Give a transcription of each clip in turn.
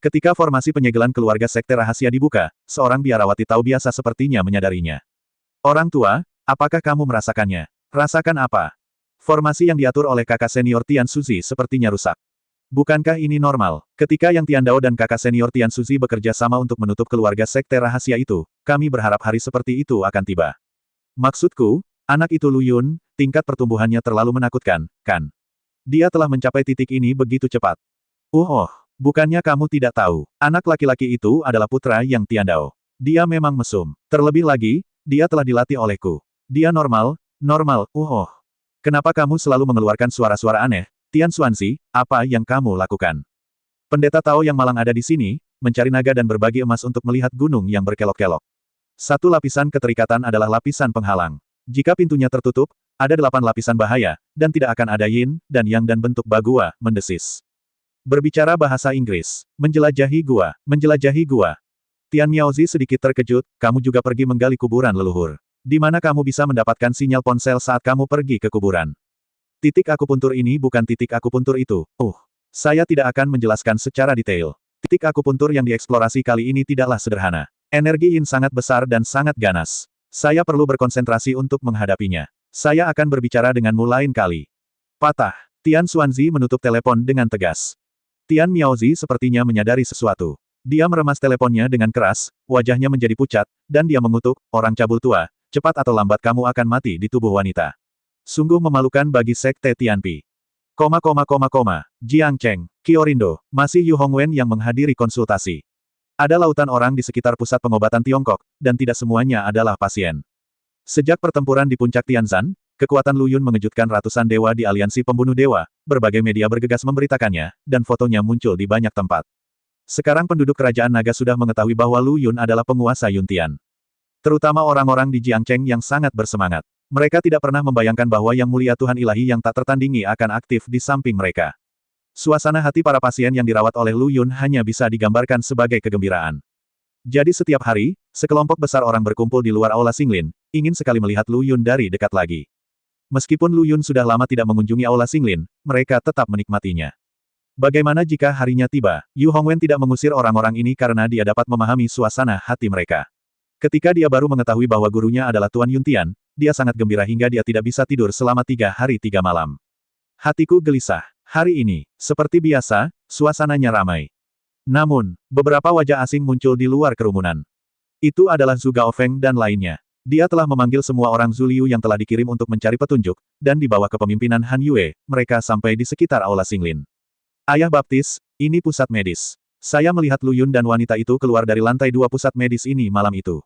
Ketika formasi penyegelan keluarga sekte rahasia dibuka, seorang biarawati tahu biasa sepertinya menyadarinya. Orang tua, apakah kamu merasakannya? Rasakan apa? Formasi yang diatur oleh kakak senior Tian Suzi sepertinya rusak. Bukankah ini normal? Ketika Yang Tiandao dan kakak senior Tian Suzi bekerja sama untuk menutup keluarga sekte rahasia itu, kami berharap hari seperti itu akan tiba. Maksudku, anak itu Lu Yun, tingkat pertumbuhannya terlalu menakutkan, kan? Dia telah mencapai titik ini begitu cepat. Bukannya kamu tidak tahu, anak laki-laki itu adalah putra Yang Tiandao. Dia memang mesum. Terlebih lagi, dia telah dilatih olehku. Dia normal. Kenapa kamu selalu mengeluarkan suara-suara aneh? Tian Xuanzi, apa yang kamu lakukan? Pendeta Tao yang malang ada di sini, mencari naga dan berbagi emas untuk melihat gunung yang berkelok-kelok. Satu lapisan keterikatan adalah lapisan penghalang. Jika pintunya tertutup, ada 8 lapisan bahaya, dan tidak akan ada yin, dan yang dan bentuk bagua, mendesis. Berbicara bahasa Inggris. Menjelajahi gua. Tian Miaozi sedikit terkejut, kamu juga pergi menggali kuburan leluhur. Di mana kamu bisa mendapatkan sinyal ponsel saat kamu pergi ke kuburan? Titik akupuntur ini bukan titik akupuntur itu. Saya tidak akan menjelaskan secara detail. Titik akupuntur yang dieksplorasi kali ini tidaklah sederhana. Energi yin sangat besar dan sangat ganas. Saya perlu berkonsentrasi untuk menghadapinya. Saya akan berbicara denganmu lain kali. Patah. Tian Xuanzi menutup telepon dengan tegas. Tian Miaozi sepertinya menyadari sesuatu. Dia meremas teleponnya dengan keras, wajahnya menjadi pucat, dan dia mengutuk, orang cabul tua, cepat atau lambat kamu akan mati di tubuh wanita. Sungguh memalukan bagi sekte Tianpi. Jiang Cheng, Kiorindo, masih Yu Hongwen yang menghadiri konsultasi. Ada lautan orang di sekitar pusat pengobatan Tiongkok, dan tidak semuanya adalah pasien. Sejak pertempuran di puncak Tianzan, kekuatan Lu Yun mengejutkan ratusan dewa di aliansi pembunuh dewa, berbagai media bergegas memberitakannya, dan fotonya muncul di banyak tempat. Sekarang penduduk kerajaan naga sudah mengetahui bahwa Lu Yun adalah penguasa Yuntian. Terutama orang-orang di Jiangcheng yang sangat bersemangat. Mereka tidak pernah membayangkan bahwa Yang Mulia Tuhan Ilahi yang tak tertandingi akan aktif di samping mereka. Suasana hati para pasien yang dirawat oleh Lu Yun hanya bisa digambarkan sebagai kegembiraan. Jadi setiap hari, sekelompok besar orang berkumpul di luar aula Xinglin, ingin sekali melihat Lu Yun dari dekat lagi. Meskipun Lu Yun sudah lama tidak mengunjungi aula Xinglin, mereka tetap menikmatinya. Bagaimana jika harinya tiba, Yu Hongwen tidak mengusir orang-orang ini karena dia dapat memahami suasana hati mereka. Ketika dia baru mengetahui bahwa gurunya adalah Tuan Yuntian, dia sangat gembira hingga dia tidak bisa tidur selama 3 hari 3 malam. Hatiku gelisah. Hari ini, seperti biasa, suasananya ramai. Namun, beberapa wajah asing muncul di luar kerumunan. Itu adalah Zhu Gaofeng dan lainnya. Dia telah memanggil semua orang Zuliu yang telah dikirim untuk mencari petunjuk, dan di bawah kepemimpinan Han Yue, mereka sampai di sekitar aula Xinglin. Ayah Baptis, ini pusat medis. Saya melihat Lu Yun dan wanita itu keluar dari lantai 2 pusat medis ini malam itu.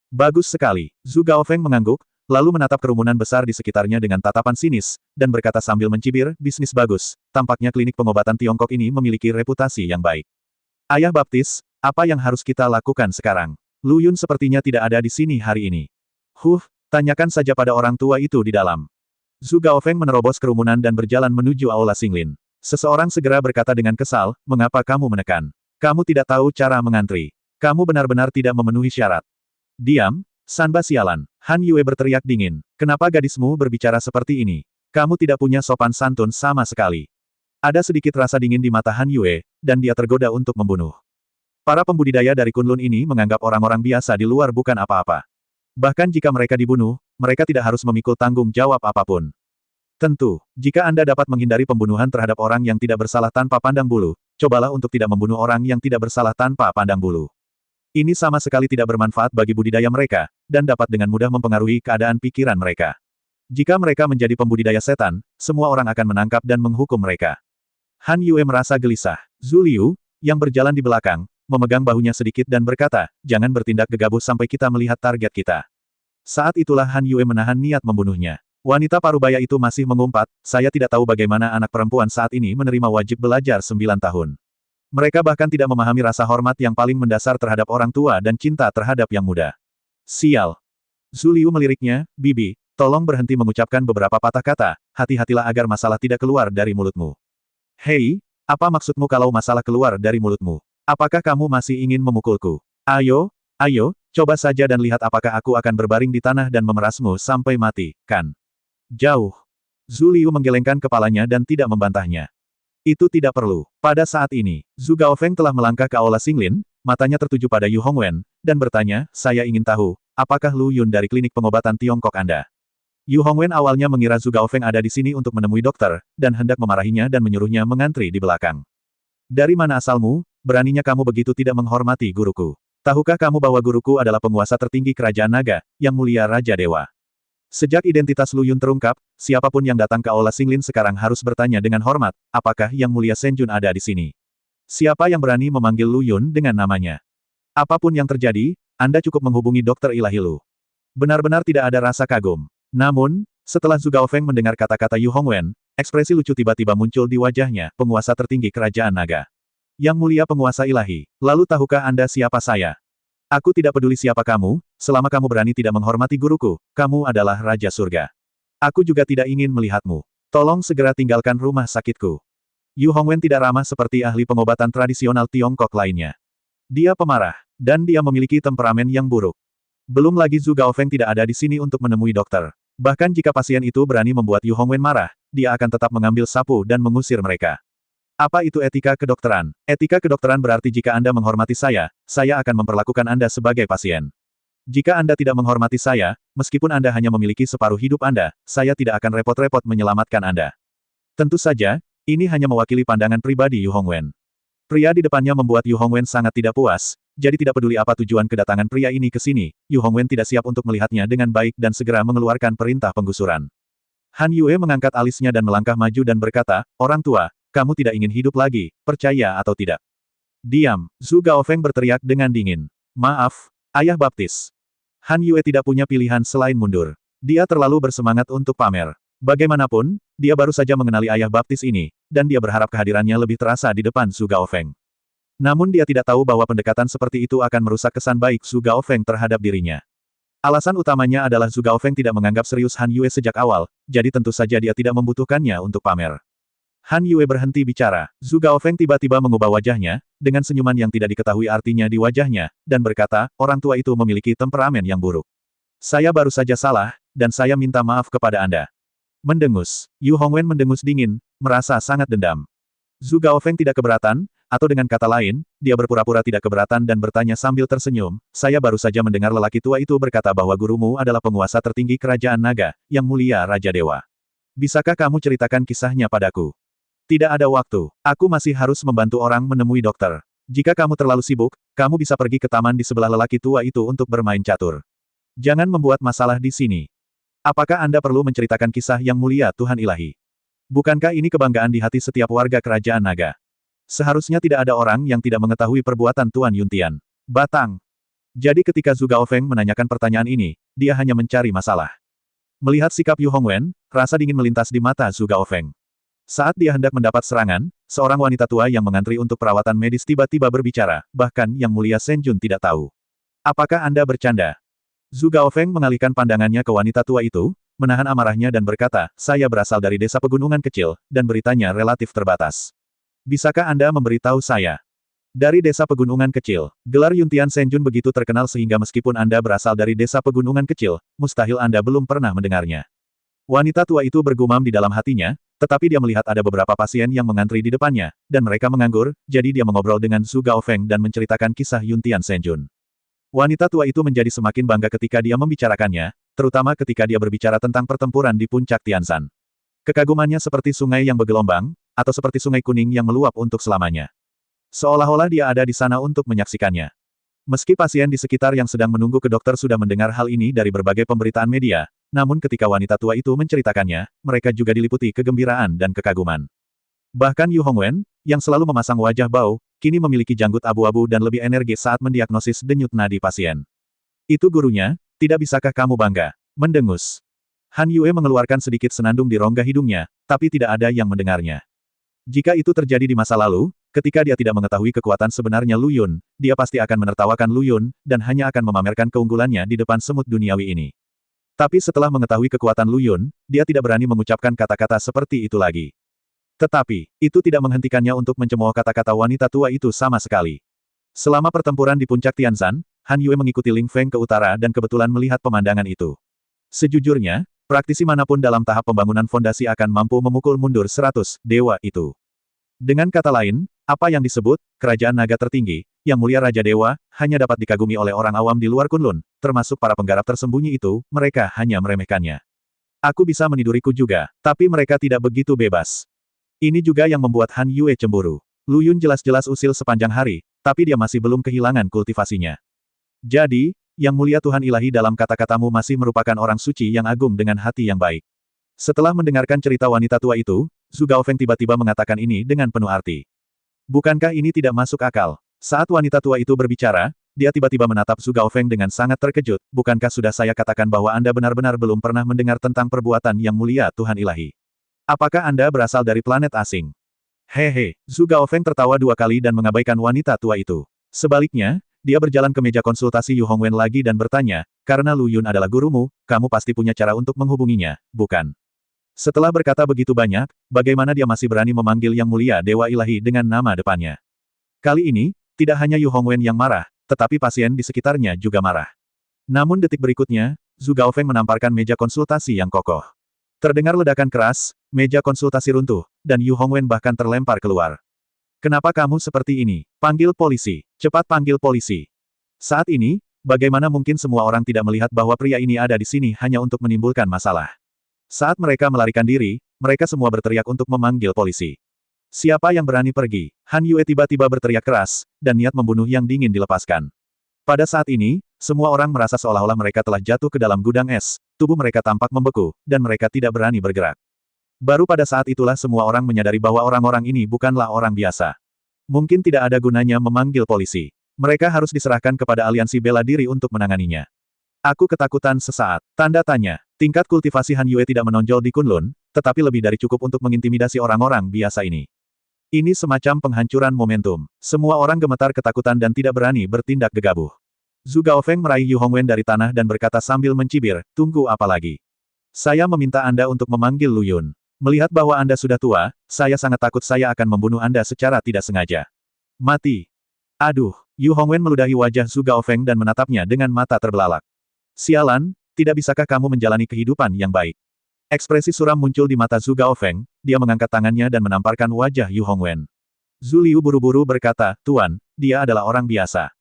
Bagus sekali. Zhu Gaofeng mengangguk, lalu menatap kerumunan besar di sekitarnya dengan tatapan sinis, dan berkata sambil mencibir, bisnis bagus. Tampaknya klinik pengobatan Tiongkok ini memiliki reputasi yang baik. Ayah Baptis, apa yang harus kita lakukan sekarang? Lu Yun sepertinya tidak ada di sini hari ini. Tanyakan saja pada orang tua itu di dalam. Zhu Gaofeng menerobos kerumunan dan berjalan menuju aula Xinglin. Seseorang segera berkata dengan kesal, mengapa kamu menekan? Kamu tidak tahu cara mengantri. Kamu benar-benar tidak memenuhi syarat. Diam, Sanba sialan. Han Yue berteriak dingin. Kenapa gadismu berbicara seperti ini? Kamu tidak punya sopan santun sama sekali. Ada sedikit rasa dingin di mata Han Yue, dan dia tergoda untuk membunuh. Para pembudidaya dari Kunlun ini menganggap orang-orang biasa di luar bukan apa-apa. Bahkan jika mereka dibunuh, mereka tidak harus memikul tanggung jawab apapun. Tentu, jika Anda dapat menghindari pembunuhan terhadap orang yang tidak bersalah tanpa pandang bulu, cobalah untuk tidak membunuh orang yang tidak bersalah tanpa pandang bulu. Ini sama sekali tidak bermanfaat bagi budidaya mereka, dan dapat dengan mudah mempengaruhi keadaan pikiran mereka. Jika mereka menjadi pembudidaya setan, semua orang akan menangkap dan menghukum mereka. Han Yue merasa gelisah. Zhu Liu, yang berjalan di belakang, memegang bahunya sedikit dan berkata, jangan bertindak gegabah sampai kita melihat target kita. Saat itulah Han Yue menahan niat membunuhnya. Wanita parubaya itu masih mengumpat, saya tidak tahu bagaimana anak perempuan saat ini menerima wajib belajar 9 tahun. Mereka bahkan tidak memahami rasa hormat yang paling mendasar terhadap orang tua dan cinta terhadap yang muda. Sial. Zhu Liu meliriknya, Bibi, tolong berhenti mengucapkan beberapa patah kata, hati-hatilah agar masalah tidak keluar dari mulutmu. Hei, apa maksudmu kalau masalah keluar dari mulutmu? Apakah kamu masih ingin memukulku? Ayo, coba saja dan lihat apakah aku akan berbaring di tanah dan memerasmu sampai mati, kan? Jauh. Zhu Liu menggelengkan kepalanya dan tidak membantahnya. Itu tidak perlu. Pada saat ini, Zhu Gaofeng telah melangkah ke aula Xinglin, matanya tertuju pada Yu Hongwen, dan bertanya, saya ingin tahu, apakah Lu Yun dari klinik pengobatan Tiongkok Anda? Yu Hongwen awalnya mengira Zhu Gaofeng ada di sini untuk menemui dokter, dan hendak memarahinya dan menyuruhnya mengantri di belakang. Dari mana asalmu? Beraninya kamu begitu tidak menghormati guruku. Tahukah kamu bahwa guruku adalah penguasa tertinggi kerajaan naga, yang mulia Raja Dewa? Sejak identitas Lu Yun terungkap, siapapun yang datang ke aula Xinglin sekarang harus bertanya dengan hormat, apakah Yang Mulia Shen Jun ada di sini? Siapa yang berani memanggil Lu Yun dengan namanya? Apapun yang terjadi, Anda cukup menghubungi Dokter Ilahi Lu. Benar-benar tidak ada rasa kagum. Namun, setelah Zhu Gaofeng mendengar kata-kata Yu Hongwen, ekspresi lucu tiba-tiba muncul di wajahnya, penguasa tertinggi kerajaan naga. Yang mulia penguasa ilahi, lalu tahukah Anda siapa saya? Aku tidak peduli siapa kamu, selama kamu berani tidak menghormati guruku, kamu adalah Raja Surga. Aku juga tidak ingin melihatmu. Tolong segera tinggalkan rumah sakitku. Yu Hongwen tidak ramah seperti ahli pengobatan tradisional Tiongkok lainnya. Dia pemarah, dan dia memiliki temperamen yang buruk. Belum lagi Zhu Gaofeng tidak ada di sini untuk menemui dokter. Bahkan jika pasien itu berani membuat Yu Hongwen marah, dia akan tetap mengambil sapu dan mengusir mereka. Apa itu etika kedokteran? Etika kedokteran berarti jika Anda menghormati saya akan memperlakukan Anda sebagai pasien. Jika Anda tidak menghormati saya, meskipun Anda hanya memiliki separuh hidup Anda, saya tidak akan repot-repot menyelamatkan Anda. Tentu saja, ini hanya mewakili pandangan pribadi Yu Hongwen. Pria di depannya membuat Yu Hongwen sangat tidak puas, jadi tidak peduli apa tujuan kedatangan pria ini ke sini, Yu Hongwen tidak siap untuk melihatnya dengan baik dan segera mengeluarkan perintah penggusuran. Han Yue mengangkat alisnya dan melangkah maju dan berkata, orang tua, kamu tidak ingin hidup lagi, percaya atau tidak? Diam, Zhu Gaofeng berteriak dengan dingin. Maaf, Ayah Baptis. Han Yue tidak punya pilihan selain mundur. Dia terlalu bersemangat untuk pamer. Bagaimanapun, dia baru saja mengenali Ayah Baptis ini, dan dia berharap kehadirannya lebih terasa di depan Zhu Gaofeng. Namun dia tidak tahu bahwa pendekatan seperti itu akan merusak kesan baik Zhu Gaofeng terhadap dirinya. Alasan utamanya adalah Zhu Gaofeng tidak menganggap serius Han Yue sejak awal, jadi tentu saja dia tidak membutuhkannya untuk pamer. Han Yue berhenti bicara. Zhu Gaofeng tiba-tiba mengubah wajahnya, dengan senyuman yang tidak diketahui artinya di wajahnya, dan berkata, orang tua itu memiliki temperamen yang buruk. Saya baru saja salah, dan saya minta maaf kepada Anda. Mendengus. Yu Hongwen mendengus dingin, merasa sangat dendam. Zhu Gaofeng tidak keberatan, atau dengan kata lain, dia berpura-pura tidak keberatan dan bertanya sambil tersenyum, saya baru saja mendengar lelaki tua itu berkata bahwa gurumu adalah penguasa tertinggi kerajaan naga, yang mulia Raja Dewa. Bisakah kamu ceritakan kisahnya padaku? Tidak ada waktu. Aku masih harus membantu orang menemui dokter. Jika kamu terlalu sibuk, kamu bisa pergi ke taman di sebelah lelaki tua itu untuk bermain catur. Jangan membuat masalah di sini. Apakah Anda perlu menceritakan kisah yang mulia Tuhan Ilahi? Bukankah ini kebanggaan di hati setiap warga kerajaan naga? Seharusnya tidak ada orang yang tidak mengetahui perbuatan Tuan Yuntian. Batang. Jadi ketika Zhu Gaofeng menanyakan pertanyaan ini, dia hanya mencari masalah. Melihat sikap Yu Hongwen, rasa dingin melintas di mata Zhu Gaofeng. Saat dia hendak mendapat serangan, seorang wanita tua yang mengantri untuk perawatan medis tiba-tiba berbicara, bahkan Yang Mulia Shen Jun tidak tahu. Apakah Anda bercanda? Zhu Gaofeng mengalihkan pandangannya ke wanita tua itu, menahan amarahnya dan berkata, saya berasal dari desa pegunungan kecil, dan beritanya relatif terbatas. Bisakah Anda memberitahu saya? Dari desa pegunungan kecil, gelar Yuntian Shen Jun begitu terkenal sehingga meskipun Anda berasal dari desa pegunungan kecil, mustahil Anda belum pernah mendengarnya. Wanita tua itu bergumam di dalam hatinya, tetapi dia melihat ada beberapa pasien yang mengantri di depannya, dan mereka menganggur, jadi dia mengobrol dengan Zhu Gaofeng dan menceritakan kisah Yuntian Shen Jun. Wanita tua itu menjadi semakin bangga ketika dia membicarakannya, terutama ketika dia berbicara tentang pertempuran di puncak Tianshan. Kekagumannya seperti sungai yang bergelombang, atau seperti sungai kuning yang meluap untuk selamanya. Seolah-olah dia ada di sana untuk menyaksikannya. Meski pasien di sekitar yang sedang menunggu ke dokter sudah mendengar hal ini dari berbagai pemberitaan media, namun ketika wanita tua itu menceritakannya, mereka juga diliputi kegembiraan dan kekaguman. Bahkan Yu Hongwen, yang selalu memasang wajah bau, kini memiliki janggut abu-abu dan lebih energis saat mendiagnosis denyut nadi pasien. Itu gurunya, tidak bisakah kamu bangga? Mendengus. Han Yue mengeluarkan sedikit senandung di rongga hidungnya, tapi tidak ada yang mendengarnya. Jika itu terjadi di masa lalu, ketika dia tidak mengetahui kekuatan sebenarnya Lu Yun, dia pasti akan menertawakan Lu Yun, dan hanya akan memamerkan keunggulannya di depan semut duniawi ini. Tapi setelah mengetahui kekuatan Lu Yun, dia tidak berani mengucapkan kata-kata seperti itu lagi. Tetapi, itu tidak menghentikannya untuk mencemooh kata-kata wanita tua itu sama sekali. Selama pertempuran di puncak Tianshan, Han Yue mengikuti Ling Feng ke utara dan kebetulan melihat pemandangan itu. Sejujurnya, praktisi manapun dalam tahap pembangunan fondasi akan mampu memukul mundur 100 dewa itu. Dengan kata lain, apa yang disebut kerajaan naga tertinggi, yang mulia Raja Dewa, hanya dapat dikagumi oleh orang awam di luar Kunlun, termasuk para penggarap tersembunyi itu, mereka hanya meremehkannya. Aku bisa meniduriku juga, tapi mereka tidak begitu bebas. Ini juga yang membuat Han Yue cemburu. Lu Yun jelas-jelas usil sepanjang hari, tapi dia masih belum kehilangan kultivasinya. Jadi, Yang Mulia Tuhan Ilahi dalam kata-katamu masih merupakan orang suci yang agung dengan hati yang baik. Setelah mendengarkan cerita wanita tua itu, Zhu Gaofeng tiba-tiba mengatakan ini dengan penuh arti. Bukankah ini tidak masuk akal? Saat wanita tua itu berbicara, dia tiba-tiba menatap Zhu Gaofeng dengan sangat terkejut. Bukankah sudah saya katakan bahwa Anda benar-benar belum pernah mendengar tentang perbuatan Yang Mulia Tuhan Ilahi? Apakah Anda berasal dari planet asing? Hehe, Zhu Gaofeng tertawa 2 kali dan mengabaikan wanita tua itu. Sebaliknya, dia berjalan ke meja konsultasi Yu Hongwen lagi dan bertanya, karena Lu Yun adalah gurumu, kamu pasti punya cara untuk menghubunginya, bukan? Setelah berkata begitu banyak, bagaimana dia masih berani memanggil Yang Mulia Dewa Ilahi dengan nama depannya? Kali ini, tidak hanya Yu Hongwen yang marah, tetapi pasien di sekitarnya juga marah. Namun detik berikutnya, Zhu Gaofeng menamparkan meja konsultasi yang kokoh. Terdengar ledakan keras, meja konsultasi runtuh, dan Yu Hongwen bahkan terlempar keluar. Kenapa kamu seperti ini? Panggil polisi. Cepat panggil polisi. Saat ini, bagaimana mungkin semua orang tidak melihat bahwa pria ini ada di sini hanya untuk menimbulkan masalah? Saat mereka melarikan diri, mereka semua berteriak untuk memanggil polisi. Siapa yang berani pergi? Han Yue tiba-tiba berteriak keras, dan niat membunuh yang dingin dilepaskan. Pada saat ini, semua orang merasa seolah-olah mereka telah jatuh ke dalam gudang es, tubuh mereka tampak membeku, dan mereka tidak berani bergerak. Baru pada saat itulah semua orang menyadari bahwa orang-orang ini bukanlah orang biasa. Mungkin tidak ada gunanya memanggil polisi. Mereka harus diserahkan kepada aliansi bela diri untuk menanganinya. Aku ketakutan sesaat. Tanda tanya. Tingkat kultivasi Han Yue tidak menonjol di Kunlun, tetapi lebih dari cukup untuk mengintimidasi orang-orang biasa ini. Ini semacam penghancuran momentum. Semua orang gemetar ketakutan dan tidak berani bertindak gegabah. Zhu Gaofeng meraih Yu Hongwen dari tanah dan berkata sambil mencibir, tunggu apa lagi? Saya meminta Anda untuk memanggil Lu Yun. Melihat bahwa Anda sudah tua, saya sangat takut saya akan membunuh Anda secara tidak sengaja. Mati. Aduh, Yu Hongwen meludahi wajah Zhu Gaofeng dan menatapnya dengan mata terbelalak. Sialan, tidak bisakah kamu menjalani kehidupan yang baik? Ekspresi suram muncul di mata Zhu Gaofeng, dia mengangkat tangannya dan menamparkan wajah Yu Hongwen. Zhu Liu buru-buru berkata, Tuan, dia adalah orang biasa.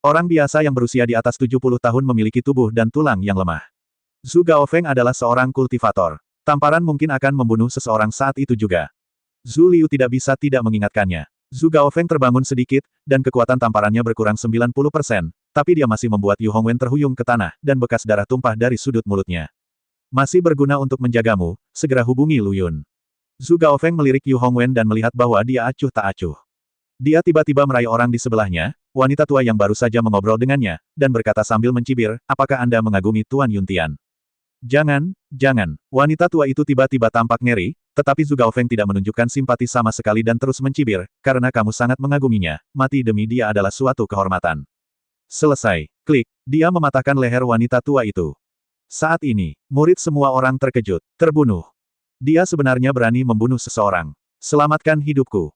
Orang biasa yang berusia di atas 70 tahun memiliki tubuh dan tulang yang lemah. Zhu Gaofeng adalah seorang kultivator. Tamparan mungkin akan membunuh seseorang saat itu juga. Zhu Liu tidak bisa tidak mengingatkannya. Zhu Gaofeng terbangun sedikit, dan kekuatan tamparannya berkurang 90%, tapi dia masih membuat Yu Hongwen terhuyung ke tanah, dan bekas darah tumpah dari sudut mulutnya. Masih berguna untuk menjagamu, segera hubungi Lu Yun. Zhu Gaofeng melirik Yu Hongwen dan melihat bahwa dia acuh tak acuh. Dia tiba-tiba meraih orang di sebelahnya, wanita tua yang baru saja mengobrol dengannya, dan berkata sambil mencibir, apakah Anda mengagumi Tuan Yuntian? Jangan, jangan. Wanita tua itu tiba-tiba tampak ngeri, tetapi Zhu Gaofeng tidak menunjukkan simpati sama sekali dan terus mencibir, karena kamu sangat mengaguminya, mati demi dia adalah suatu kehormatan. Selesai. Klik. Dia mematahkan leher wanita tua itu. Saat ini, murid semua orang terkejut, terbunuh. Dia sebenarnya berani membunuh seseorang. Selamatkan hidupku.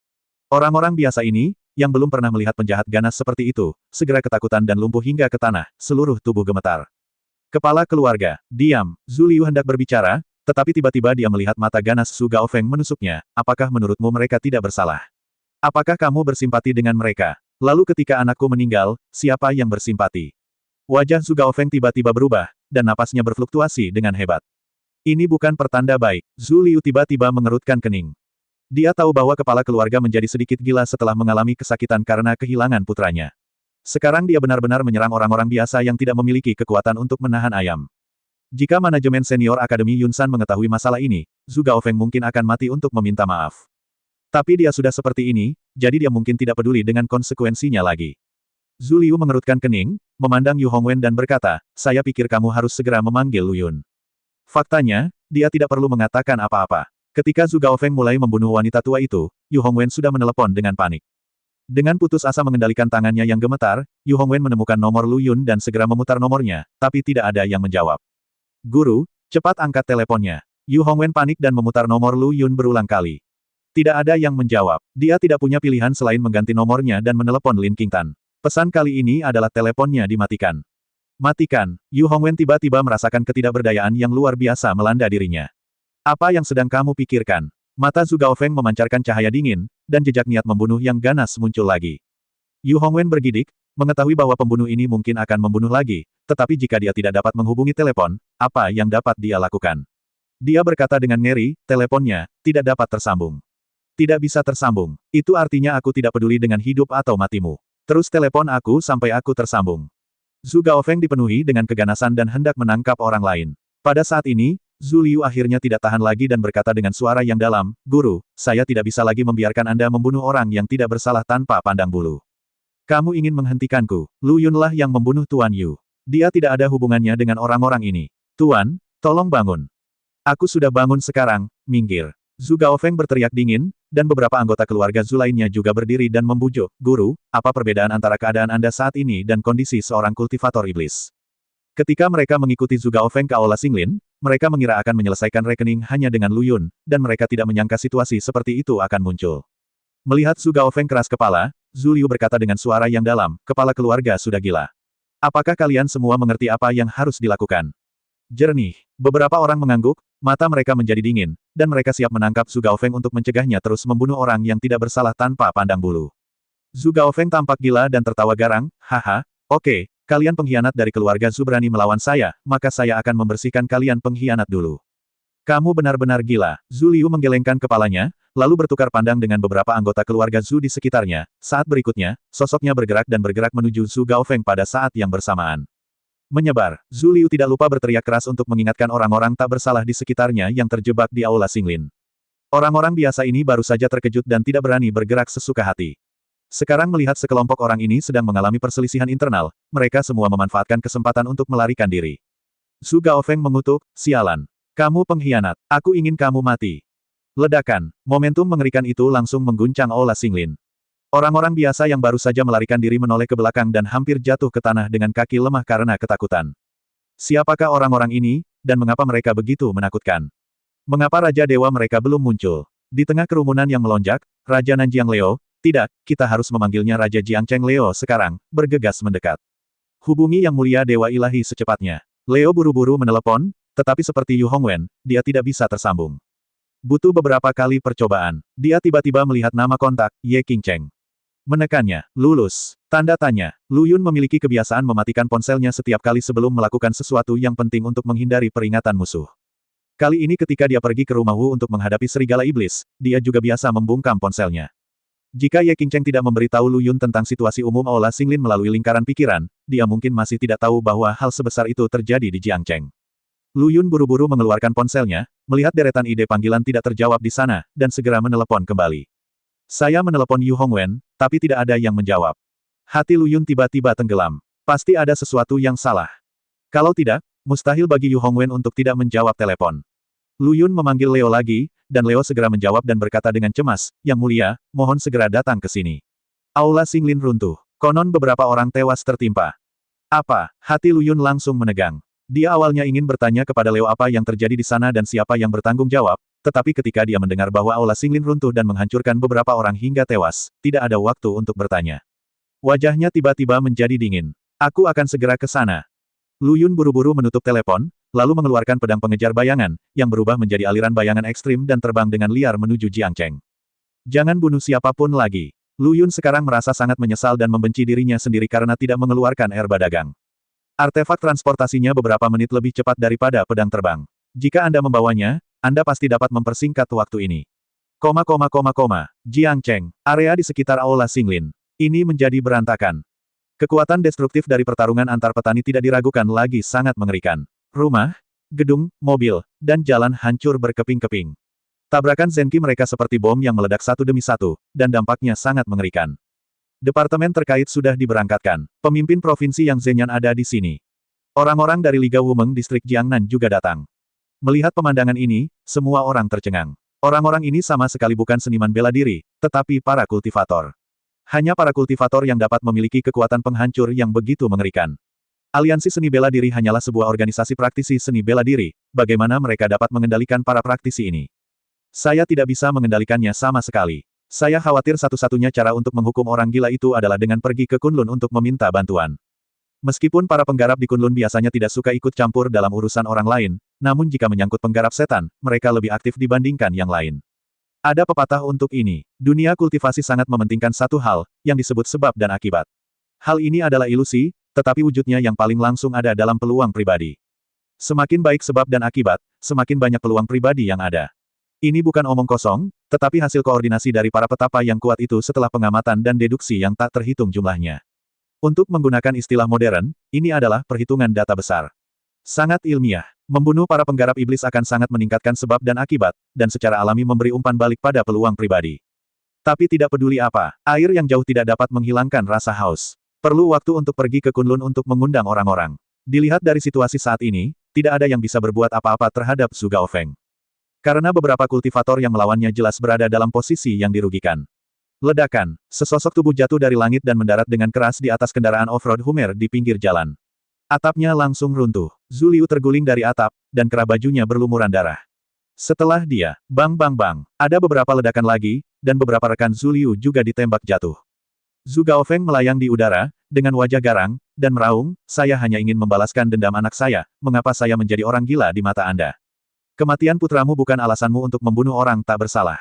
Orang-orang biasa ini, yang belum pernah melihat penjahat ganas seperti itu, segera ketakutan dan lumpuh hingga ke tanah, seluruh tubuh gemetar. Kepala keluarga, diam. Zhu Liu hendak berbicara, tetapi tiba-tiba dia melihat mata ganas Zhu Gaofeng menusuknya. Apakah menurutmu mereka tidak bersalah? Apakah kamu bersimpati dengan mereka? Lalu ketika anakku meninggal, siapa yang bersimpati? Wajah Zhu Gaofeng tiba-tiba berubah, dan napasnya berfluktuasi dengan hebat. Ini bukan pertanda baik. Zhu Liu tiba-tiba mengerutkan kening. Dia tahu bahwa kepala keluarga menjadi sedikit gila setelah mengalami kesakitan karena kehilangan putranya. Sekarang dia benar-benar menyerang orang-orang biasa yang tidak memiliki kekuatan untuk menahan ayam. Jika manajemen senior Akademi Yunsan mengetahui masalah ini, Zhu Gaofeng mungkin akan mati untuk meminta maaf. Tapi dia sudah seperti ini, jadi dia mungkin tidak peduli dengan konsekuensinya lagi. Zhu Liu mengerutkan kening, memandang Yu Hongwen dan berkata, saya pikir kamu harus segera memanggil Lu Yun. Faktanya, dia tidak perlu mengatakan apa-apa. Ketika Zhu Gaofeng mulai membunuh wanita tua itu, Yu Hongwen sudah menelepon dengan panik. Dengan putus asa mengendalikan tangannya yang gemetar, Yu Hongwen menemukan nomor Lu Yun dan segera memutar nomornya, tapi tidak ada yang menjawab. Guru, cepat angkat teleponnya. Yu Hongwen panik dan memutar nomor Lu Yun berulang kali. Tidak ada yang menjawab. Dia tidak punya pilihan selain mengganti nomornya dan menelepon Lin Qingtan. Pesan kali ini adalah teleponnya dimatikan. Matikan. Yu Hongwen tiba-tiba merasakan ketidakberdayaan yang luar biasa melanda dirinya. Apa yang sedang kamu pikirkan? Mata Zhu Gaofeng memancarkan cahaya dingin, dan jejak niat membunuh yang ganas muncul lagi. Yu Hongwen bergidik, mengetahui bahwa pembunuh ini mungkin akan membunuh lagi, tetapi jika dia tidak dapat menghubungi telepon, apa yang dapat dia lakukan? Dia berkata dengan ngeri, teleponnya tidak dapat tersambung. Tidak bisa tersambung. Itu artinya aku tidak peduli dengan hidup atau matimu. Terus telepon aku sampai aku tersambung. Zhu Gaofeng dipenuhi dengan keganasan dan hendak menangkap orang lain. Pada saat ini, Zhu Liu akhirnya tidak tahan lagi dan berkata dengan suara yang dalam, Guru, saya tidak bisa lagi membiarkan Anda membunuh orang yang tidak bersalah tanpa pandang bulu. Kamu ingin menghentikanku. Lu Yunlah yang membunuh Tuan Yu. Dia tidak ada hubungannya dengan orang-orang ini. Tuan, tolong bangun. Aku sudah bangun sekarang, minggir. Zhu Gaofeng berteriak dingin, dan beberapa anggota keluarga Zhu lainnya juga berdiri dan membujuk, Guru, apa perbedaan antara keadaan Anda saat ini dan kondisi seorang kultivator iblis? Ketika mereka mengikuti Zhu Gaofeng ke Aula Xinglin, mereka mengira akan menyelesaikan rekening hanya dengan Lu Yun, dan mereka tidak menyangka situasi seperti itu akan muncul. Melihat Zhu Gaofeng keras kepala, Zhu Liu berkata dengan suara yang dalam, kepala keluarga sudah gila. Apakah kalian semua mengerti apa yang harus dilakukan? Jernih. Beberapa orang mengangguk, mata mereka menjadi dingin, dan mereka siap menangkap Zhu Gaofeng untuk mencegahnya terus membunuh orang yang tidak bersalah tanpa pandang bulu. Zhu Gaofeng tampak gila dan tertawa garang, haha, oke, kalian pengkhianat dari keluarga Zhu berani melawan saya, maka saya akan membersihkan kalian pengkhianat dulu. Kamu benar-benar gila. Zhu Liu menggelengkan kepalanya, lalu bertukar pandang dengan beberapa anggota keluarga Zhu di sekitarnya. Saat berikutnya, sosoknya bergerak dan bergerak menuju Zhu Gaofeng pada saat yang bersamaan. Menyebar, Zhu Liu tidak lupa berteriak keras untuk mengingatkan orang-orang tak bersalah di sekitarnya yang terjebak di Aula Xinglin. Orang-orang biasa ini baru saja terkejut dan tidak berani bergerak sesuka hati. Sekarang melihat sekelompok orang ini sedang mengalami perselisihan internal, mereka semua memanfaatkan kesempatan untuk melarikan diri. Zhu Gaofeng mengutuk, sialan. Kamu pengkhianat. Aku ingin kamu mati. Ledakan. Momentum mengerikan itu langsung mengguncang Aula Xinglin. Orang-orang biasa yang baru saja melarikan diri menoleh ke belakang dan hampir jatuh ke tanah dengan kaki lemah karena ketakutan. Siapakah orang-orang ini, dan mengapa mereka begitu menakutkan? Mengapa Raja Dewa mereka belum muncul? Di tengah kerumunan yang melonjak, Raja Nanjiang Leo, tidak, kita harus memanggilnya Raja Jiangcheng Leo sekarang, bergegas mendekat. Hubungi Yang Mulia Dewa Ilahi secepatnya. Leo buru-buru menelepon, tetapi seperti Yu Hongwen, dia tidak bisa tersambung. Butuh beberapa kali percobaan. Dia tiba-tiba melihat nama kontak, Ye Qingcheng. Menekannya, lulus. Tanda tanya. Lu Yun memiliki kebiasaan mematikan ponselnya setiap kali sebelum melakukan sesuatu yang penting untuk menghindari peringatan musuh. Kali ini ketika dia pergi ke rumah Wu untuk menghadapi serigala iblis, dia juga biasa membungkam ponselnya. Jika Ye Qingcheng tidak memberitahu Lu Yun tentang situasi umum Aula Xinglin melalui lingkaran pikiran, dia mungkin masih tidak tahu bahwa hal sebesar itu terjadi di Jiangcheng. Lu Yun buru-buru mengeluarkan ponselnya, melihat deretan ide panggilan tidak terjawab di sana, dan segera menelepon kembali. Saya menelepon Yu Hongwen, tapi tidak ada yang menjawab. Hati Lu Yun tiba-tiba tenggelam. Pasti ada sesuatu yang salah. Kalau tidak, mustahil bagi Yu Hongwen untuk tidak menjawab telepon. Lu Yun memanggil Leo lagi, dan Leo segera menjawab dan berkata dengan cemas, Yang Mulia, mohon segera datang ke sini. Aula Xinglin runtuh. Konon beberapa orang tewas tertimpa. Apa? Hati Lu Yun langsung menegang. Dia awalnya ingin bertanya kepada Leo apa yang terjadi di sana dan siapa yang bertanggung jawab, tetapi ketika dia mendengar bahwa Aula Xinglin runtuh dan menghancurkan beberapa orang hingga tewas, tidak ada waktu untuk bertanya. Wajahnya tiba-tiba menjadi dingin. Aku akan segera ke sana. Lu Yun buru-buru menutup telepon, lalu mengeluarkan pedang pengejar bayangan, yang berubah menjadi aliran bayangan ekstrim dan terbang dengan liar menuju Jiangcheng. Jangan bunuh siapapun lagi. Lu Yun sekarang merasa sangat menyesal dan membenci dirinya sendiri karena tidak mengeluarkan erba dagang. Artefak transportasinya beberapa menit lebih cepat daripada pedang terbang. Jika Anda membawanya, Anda pasti dapat mempersingkat waktu ini. Jiangcheng, area di sekitar Aula Xinglin. Ini menjadi berantakan. Kekuatan destruktif dari pertarungan antar petani tidak diragukan lagi sangat mengerikan. Rumah, gedung, mobil, dan jalan hancur berkeping-keping. Tabrakan Zenki mereka seperti bom yang meledak satu demi satu, dan dampaknya sangat mengerikan. Departemen terkait sudah diberangkatkan. Pemimpin provinsi yang Zhenyan ada di sini. Orang-orang dari Liga Wumeng distrik Jiangnan juga datang. Melihat pemandangan ini, semua orang tercengang. Orang-orang ini sama sekali bukan seniman bela diri, tetapi para kultivator. Hanya para kultivator yang dapat memiliki kekuatan penghancur yang begitu mengerikan. Aliansi seni bela diri hanyalah sebuah organisasi praktisi seni bela diri, bagaimana mereka dapat mengendalikan para praktisi ini? Saya tidak bisa mengendalikannya sama sekali. Saya khawatir satu-satunya cara untuk menghukum orang gila itu adalah dengan pergi ke Kunlun untuk meminta bantuan. Meskipun para penggarap di Kunlun biasanya tidak suka ikut campur dalam urusan orang lain, namun jika menyangkut penggarap setan, mereka lebih aktif dibandingkan yang lain. Ada pepatah untuk ini. Dunia kultivasi sangat mementingkan satu hal, yang disebut sebab dan akibat. Hal ini adalah ilusi, tetapi wujudnya yang paling langsung ada dalam peluang pribadi. Semakin baik sebab dan akibat, semakin banyak peluang pribadi yang ada. Ini bukan omong kosong, tetapi hasil koordinasi dari para petapa yang kuat itu setelah pengamatan dan deduksi yang tak terhitung jumlahnya. Untuk menggunakan istilah modern, ini adalah perhitungan data besar. Sangat ilmiah. Membunuh para penggarap iblis akan sangat meningkatkan sebab dan akibat, dan secara alami memberi umpan balik pada peluang pribadi. Tapi tidak peduli apa, air yang jauh tidak dapat menghilangkan rasa haus. Perlu waktu untuk pergi ke Kunlun untuk mengundang orang-orang. Dilihat dari situasi saat ini, tidak ada yang bisa berbuat apa-apa terhadap Zhu Gaofeng. Karena beberapa kultivator yang melawannya jelas berada dalam posisi yang dirugikan. Ledakan, sesosok tubuh jatuh dari langit dan mendarat dengan keras di atas kendaraan off-road Hummer di pinggir jalan. Atapnya langsung runtuh. Zhu Liu terguling dari atap, dan kerah bajunya berlumuran darah. Setelah dia, bang bang bang, ada beberapa ledakan lagi, dan beberapa rekan Zhu Liu juga ditembak jatuh. Zhu Gaofeng melayang di udara, dengan wajah garang, dan meraung, saya hanya ingin membalaskan dendam anak saya, mengapa saya menjadi orang gila di mata Anda? Kematian putramu bukan alasanmu untuk membunuh orang tak bersalah.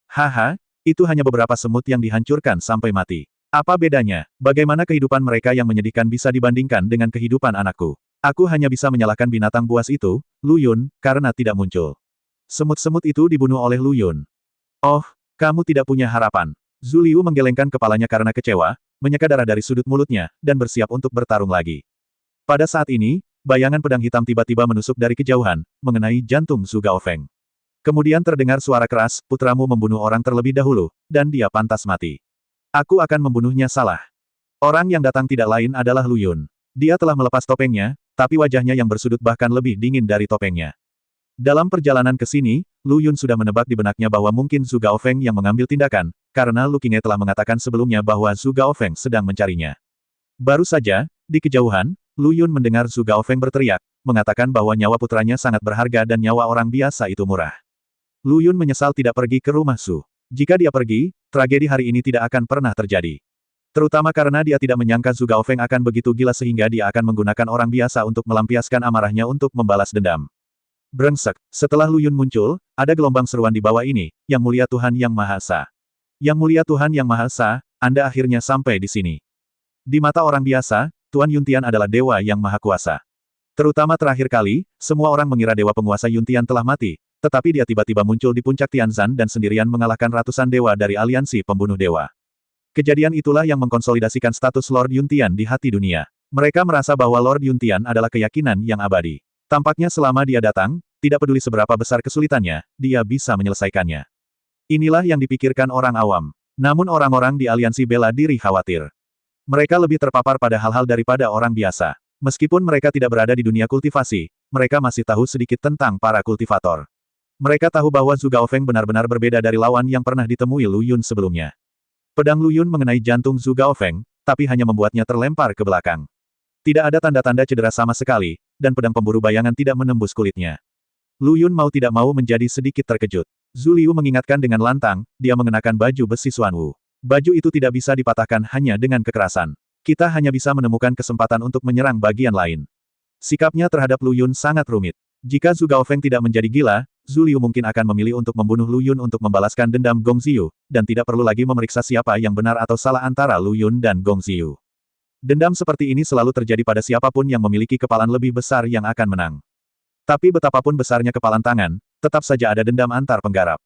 Haha, itu hanya beberapa semut yang dihancurkan sampai mati. Apa bedanya? Bagaimana kehidupan mereka yang menyedihkan bisa dibandingkan dengan kehidupan anakku? Aku hanya bisa menyalahkan binatang buas itu, Lu Yun, karena tidak muncul. Semut-semut itu dibunuh oleh Lu Yun. Oh, kamu tidak punya harapan. Zhu Liu menggelengkan kepalanya karena kecewa, menyeka darah dari sudut mulutnya, dan bersiap untuk bertarung lagi. Pada saat ini, bayangan pedang hitam tiba-tiba menusuk dari kejauhan, mengenai jantung Zhu Gaofeng. Kemudian terdengar suara keras, putramu membunuh orang terlebih dahulu, dan dia pantas mati. Aku akan membunuhnya salah. Orang yang datang tidak lain adalah Lu Yun. Dia telah melepas topengnya, tapi wajahnya yang bersudut bahkan lebih dingin dari topengnya. Dalam perjalanan ke sini, Lu Yun sudah menebak di benaknya bahwa mungkin Zhu Gaofeng yang mengambil tindakan, karena Lu Qingye telah mengatakan sebelumnya bahwa Zhu Gaofeng sedang mencarinya. Baru saja, di kejauhan, Lu Yun mendengar Zhu Gaofeng berteriak, mengatakan bahwa nyawa putranya sangat berharga dan nyawa orang biasa itu murah. Lu Yun menyesal tidak pergi ke rumah Su. Jika dia pergi, tragedi hari ini tidak akan pernah terjadi. Terutama karena dia tidak menyangka Zhu Gaofeng akan begitu gila sehingga dia akan menggunakan orang biasa untuk melampiaskan amarahnya untuk membalas dendam. Brengsek, setelah Lu Yun muncul, ada gelombang seruan di bawah ini, Yang Mulia Tuhan Yang Maha Esa. Yang Mulia Tuhan Yang Maha Esa, Anda akhirnya sampai di sini. Di mata orang biasa, Tuan Yuntian adalah dewa yang maha kuasa. Terutama terakhir kali, semua orang mengira dewa penguasa Yuntian telah mati, tetapi dia tiba-tiba muncul di puncak Tianzan dan sendirian mengalahkan ratusan dewa dari aliansi pembunuh dewa. Kejadian itulah yang mengkonsolidasikan status Lord Yuntian di hati dunia. Mereka merasa bahwa Lord Yuntian adalah keyakinan yang abadi. Tampaknya selama dia datang, tidak peduli seberapa besar kesulitannya, dia bisa menyelesaikannya. Inilah yang dipikirkan orang awam. Namun orang-orang di aliansi bela diri khawatir. Mereka lebih terpapar pada hal-hal daripada orang biasa. Meskipun mereka tidak berada di dunia kultivasi, mereka masih tahu sedikit tentang para kultivator. Mereka tahu bahwa Zhu Gaofeng benar-benar berbeda dari lawan yang pernah ditemui Lu Yun sebelumnya. Pedang Lu Yun mengenai jantung Zhu Gaofeng, tapi hanya membuatnya terlempar ke belakang. Tidak ada tanda-tanda cedera sama sekali, dan pedang pemburu bayangan tidak menembus kulitnya. Lu Yun mau tidak mau menjadi sedikit terkejut. Zhu Liu mengingatkan dengan lantang, dia mengenakan baju besi Xuanwu. Baju itu tidak bisa dipatahkan hanya dengan kekerasan. Kita hanya bisa menemukan kesempatan untuk menyerang bagian lain. Sikapnya terhadap Lu Yun sangat rumit. Jika Zhu Gaofeng tidak menjadi gila, Zhu Liu mungkin akan memilih untuk membunuh Lu Yun untuk membalaskan dendam Gong Xiu, dan tidak perlu lagi memeriksa siapa yang benar atau salah antara Lu Yun dan Gong Xiu. Dendam seperti ini selalu terjadi pada siapapun yang memiliki kepalan lebih besar yang akan menang. Tapi betapapun besarnya kepalan tangan, tetap saja ada dendam antar penggarap.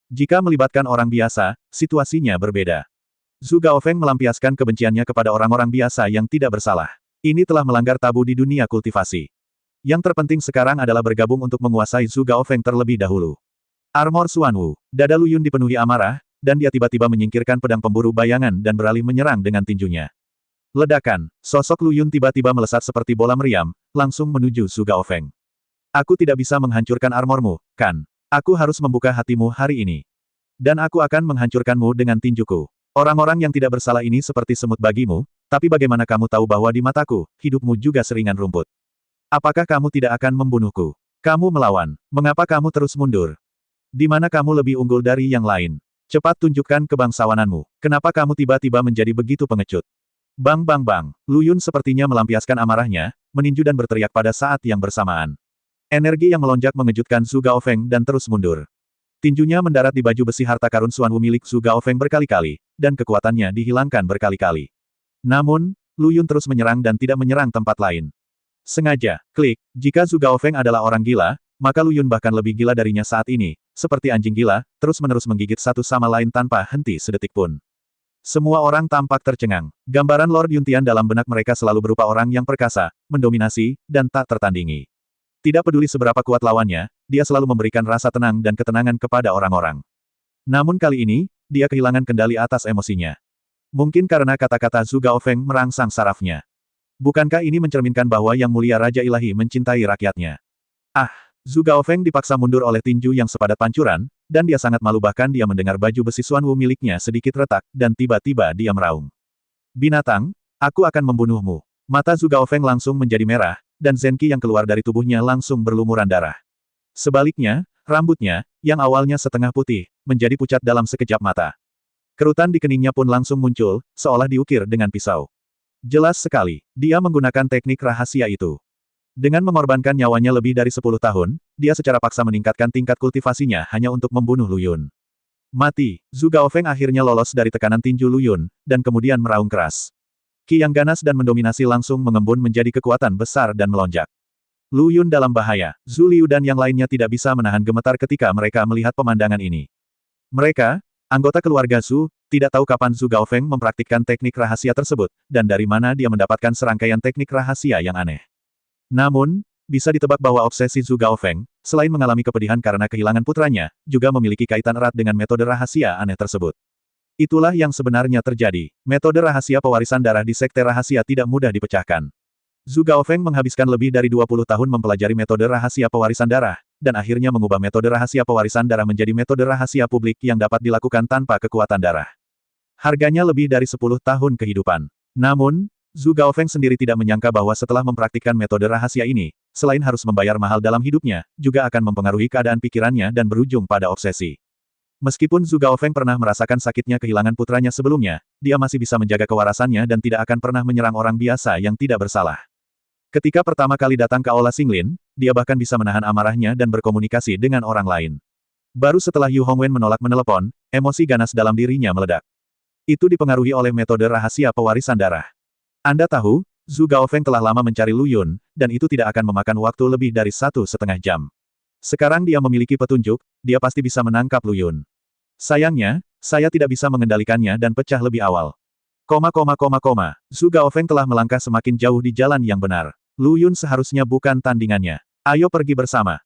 Jika melibatkan orang biasa, situasinya berbeda. Zhu Gaofeng melampiaskan kebenciannya kepada orang-orang biasa yang tidak bersalah. Ini telah melanggar tabu di dunia kultivasi. Yang terpenting sekarang adalah bergabung untuk menguasai Zhu Gaofeng terlebih dahulu. Armor Xuanwu, dada Lu Yun dipenuhi amarah, dan dia tiba-tiba menyingkirkan pedang pemburu bayangan dan beralih menyerang dengan tinjunya. Ledakan, sosok Lu Yun tiba-tiba melesat seperti bola meriam, langsung menuju Zhu Gaofeng. Aku tidak bisa menghancurkan armormu, kan? Aku harus membuka hatimu hari ini. Dan aku akan menghancurkanmu dengan tinjuku. Orang-orang yang tidak bersalah ini seperti semut bagimu, tapi bagaimana kamu tahu bahwa di mataku, hidupmu juga seringan rumput? Apakah kamu tidak akan membunuhku? Kamu melawan. Mengapa kamu terus mundur? Di mana kamu lebih unggul dari yang lain? Cepat tunjukkan kebangsawananmu. Kenapa kamu tiba-tiba menjadi begitu pengecut? Bang bang bang. Lu Yun sepertinya melampiaskan amarahnya, meninju dan berteriak pada saat yang bersamaan. Energi yang melonjak mengejutkan Zhu Gaofeng dan terus mundur. Tinjunya mendarat di baju besi harta karun Xuanwu milik Zhu Gaofeng berkali-kali, dan kekuatannya dihilangkan berkali-kali. Namun, Lu Yun terus menyerang dan tidak menyerang tempat lain. Sengaja, klik, jika Zhu Gaofeng adalah orang gila, maka Lu Yun bahkan lebih gila darinya saat ini, seperti anjing gila, terus-menerus menggigit satu sama lain tanpa henti sedetik pun. Semua orang tampak tercengang. Gambaran Lord Yuntian dalam benak mereka selalu berupa orang yang perkasa, mendominasi, dan tak tertandingi. Tidak peduli seberapa kuat lawannya, dia selalu memberikan rasa tenang dan ketenangan kepada orang-orang. Namun kali ini, dia kehilangan kendali atas emosinya. Mungkin karena kata-kata Zhu Gaofeng merangsang sarafnya. Bukankah ini mencerminkan bahwa Yang Mulia Raja Ilahi mencintai rakyatnya? Ah! Zhu Gaofeng dipaksa mundur oleh tinju yang sepadat pancuran, dan dia sangat malu bahkan dia mendengar baju besi Xuanwu miliknya sedikit retak, dan tiba-tiba dia meraung. Binatang, aku akan membunuhmu. Mata Zhu Gaofeng langsung menjadi merah, dan Zenqi yang keluar dari tubuhnya langsung berlumuran darah. Sebaliknya, rambutnya, yang awalnya setengah putih, menjadi pucat dalam sekejap mata. Kerutan di keningnya pun langsung muncul, seolah diukir dengan pisau. Jelas sekali, dia menggunakan teknik rahasia itu. Dengan mengorbankan nyawanya lebih dari 10 tahun, dia secara paksa meningkatkan tingkat kultivasinya hanya untuk membunuh Lu Yun. Mati, Zhu Gaofeng akhirnya lolos dari tekanan tinju Lu Yun, dan kemudian meraung keras. Ki yang ganas dan mendominasi langsung mengembun menjadi kekuatan besar dan melonjak. Lu Yun dalam bahaya, Zhu Liu dan yang lainnya tidak bisa menahan gemetar ketika mereka melihat pemandangan ini. Mereka, anggota keluarga Zhu, tidak tahu kapan Zhu Gaofeng mempraktikkan teknik rahasia tersebut, dan dari mana dia mendapatkan serangkaian teknik rahasia yang aneh. Namun, bisa ditebak bahwa obsesi Zhu Gaofeng, selain mengalami kepedihan karena kehilangan putranya, juga memiliki kaitan erat dengan metode rahasia aneh tersebut. Itulah yang sebenarnya terjadi. Metode rahasia pewarisan darah di Sekte Rahasia tidak mudah dipecahkan. Zhu Gaofeng menghabiskan lebih dari 20 tahun mempelajari metode rahasia pewarisan darah, dan akhirnya mengubah metode rahasia pewarisan darah menjadi metode rahasia publik yang dapat dilakukan tanpa kekuatan darah. Harganya lebih dari 10 tahun kehidupan. Namun, Zhu Gaofeng sendiri tidak menyangka bahwa setelah mempraktikkan metode rahasia ini, selain harus membayar mahal dalam hidupnya, juga akan mempengaruhi keadaan pikirannya dan berujung pada obsesi. Meskipun Zhu Gaofeng pernah merasakan sakitnya kehilangan putranya sebelumnya, dia masih bisa menjaga kewarasannya dan tidak akan pernah menyerang orang biasa yang tidak bersalah. Ketika pertama kali datang ke Aula Xinglin, dia bahkan bisa menahan amarahnya dan berkomunikasi dengan orang lain. Baru setelah Yu Hongwen menolak menelepon, emosi ganas dalam dirinya meledak. Itu dipengaruhi oleh metode rahasia pewarisan darah. Anda tahu, Zhu Gaofeng telah lama mencari Lu Yun, dan itu tidak akan memakan waktu lebih dari 1,5 jam. Sekarang dia memiliki petunjuk, dia pasti bisa menangkap Lu Yun. Sayangnya, saya tidak bisa mengendalikannya dan pecah lebih awal. Zhu Gaofeng telah melangkah semakin jauh di jalan yang benar. Lu Yun seharusnya bukan tandingannya. Ayo pergi bersama.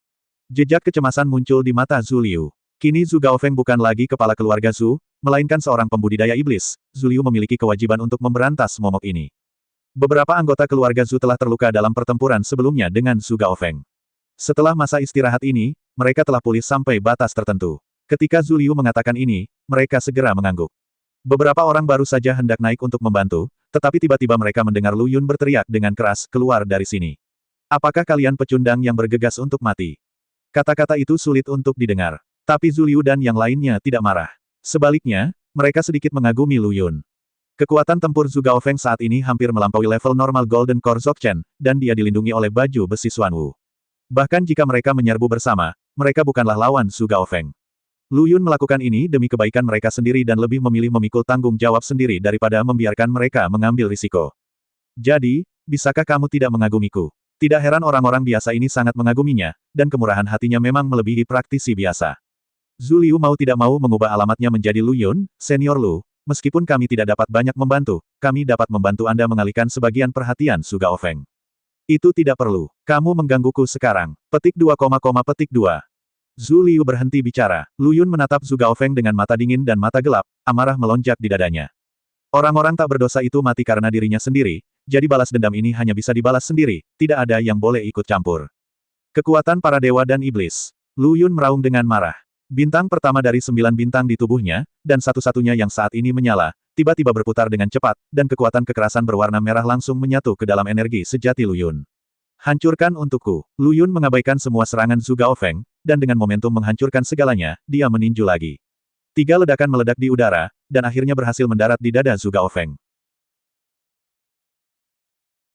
Jejak kecemasan muncul di mata Zhu Liu. Kini Zhu Gaofeng bukan lagi kepala keluarga Zhu, melainkan seorang pembudidaya iblis. Zhu Liu memiliki kewajiban untuk memberantas momok ini. Beberapa anggota keluarga Zhu telah terluka dalam pertempuran sebelumnya dengan Zhu Gaofeng. Setelah masa istirahat ini, mereka telah pulih sampai batas tertentu. Ketika Zhu Liu mengatakan ini, mereka segera mengangguk. Beberapa orang baru saja hendak naik untuk membantu, tetapi tiba-tiba mereka mendengar Lu Yun berteriak dengan keras, "Keluar dari sini. Apakah kalian pecundang yang bergegas untuk mati?" Kata-kata itu sulit untuk didengar. Tapi Zhu Liu dan yang lainnya tidak marah. Sebaliknya, mereka sedikit mengagumi Lu Yun. Kekuatan tempur Zhu Gaofeng saat ini hampir melampaui level normal Golden Core Dzogchen, dan dia dilindungi oleh baju besi Xuanwu. Bahkan jika mereka menyerbu bersama, mereka bukanlah lawan Zhu Gaofeng. Lu Yun melakukan ini demi kebaikan mereka sendiri dan lebih memilih memikul tanggung jawab sendiri daripada membiarkan mereka mengambil risiko. Jadi, bisakah kamu tidak mengagumiku? Tidak heran orang-orang biasa ini sangat mengaguminya, dan kemurahan hatinya memang melebihi praktisi biasa. Zhu Liu mau tidak mau mengubah alamatnya menjadi Lu Yun, Senior Lu. Meskipun kami tidak dapat banyak membantu, kami dapat membantu Anda mengalihkan sebagian perhatian Zhu Gaofeng. Itu tidak perlu. Kamu menggangguku sekarang. Petik 2, petik 2. Zhu Liu berhenti bicara. Lu Yun menatap Zhu Gaofeng dengan mata dingin dan mata gelap, amarah melonjak di dadanya. Orang-orang tak berdosa itu mati karena dirinya sendiri, jadi balas dendam ini hanya bisa dibalas sendiri, tidak ada yang boleh ikut campur. Kekuatan para dewa dan iblis. Lu Yun meraung dengan marah. Bintang pertama dari 9 bintang di tubuhnya, dan satu-satunya yang saat ini menyala, tiba-tiba berputar dengan cepat, dan kekuatan kekerasan berwarna merah langsung menyatu ke dalam energi sejati Lu Yun. Hancurkan untukku. Lu Yun mengabaikan semua serangan Zhu Gaofeng, dan dengan momentum menghancurkan segalanya, dia meninju lagi. 3 ledakan meledak di udara, dan akhirnya berhasil mendarat di dada Zhu Gaofeng.